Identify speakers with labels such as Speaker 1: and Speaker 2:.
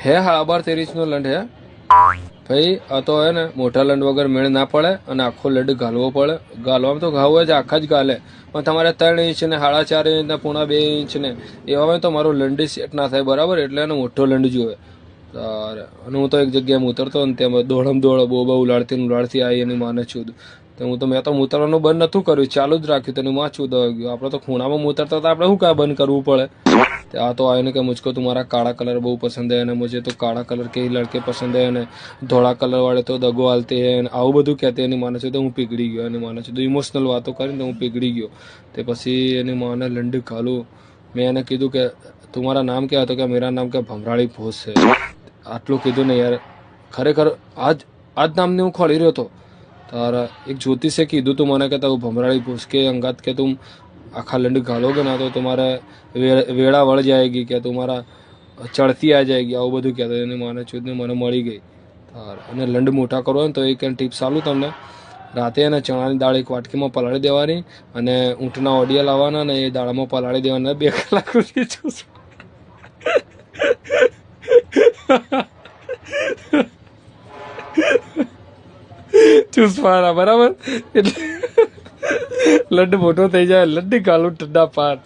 Speaker 1: હે 12.5 ઇંચનો લંડ હે ભાઈ. આ તો હે ને મોટા લંડ વગર મેળ ના પડે અને આખો લંડ ઘાલવો પડે. ઘાલવામાં તો ઘાવો જ આખા જ ગાલે, પણ તમારે 3 ઇંચ ને 4.5 ઇંચ ને 1.5 ઇંચ ને એવા તો મારો લંડી સેટ ના થાય બરાબર, એટલે એને મોટો લંડ જોવે. અને હું તો એક જગ્યાએ ઉતરતો ને ત્યાં દોડમ બહુ ઉલાડતી આવી એની માને છું. તો મેં તો ઉતરવાનું બંધ નતું કર્યું, ચાલુ જ રાખ્યું. તેની માં છું દવા ગયું. આપણે તો ખૂણામાં ઉતરતા હતા, આપણે શું કાંઈ બંધ કરવું પડે. આ તો આવીને કે મુझको तुम्हारा काला कलर बहुत पसंद है અને मुझे तो काला कलर के ही लड़के पसंद है અને ધોળા કલર વાળે તો દગો આલતે હે, આવું બધું કહેते એની માને છે. તો હું પીગળી ગયો એની માને છે. તો ઇમોશનલ વાતો કરીને તો હું પીગળી ગયો. તે પછી એની માને લંડ ઘાલું. મેં એને કીધું કે તમારા નામ ક્યાં હતો? કે મેરા નામ કે ભમરાળી ભોસ છે. આટલું કીધું ને યાર, ખરેખર આજ નામને હું ખોલી રહ્યો હતો. તારા એક જ્યોતિષે કીધું તું મને કે તું ભમરાળી ભોસ કે અંગાત કે તું आखा लंड घालोगे ना तो तुम्हारा वेड़ा वड़ जाएगी, क्या तुम्हारा चढ़ती आ जाएगी, आવું બધું કહેતો. એની માને ચૂતને મને મળી ગઈ. અને લંડ મોટા કરો ને તો એક ટીપ્સ આલું તમને. રાતે એને ચણાની દાળ એક વાટકીમાં પલાળી દેવાની અને ઊંટના ઓડિયા લાવવાના ને એ દાળમાં પલાળી દેવાના 2 કલાક સુધી ચૂસવાના બરાબર. એટલે લંડ મોટો થઈ જાય, લંડ ગાલું ઠંડા પાર.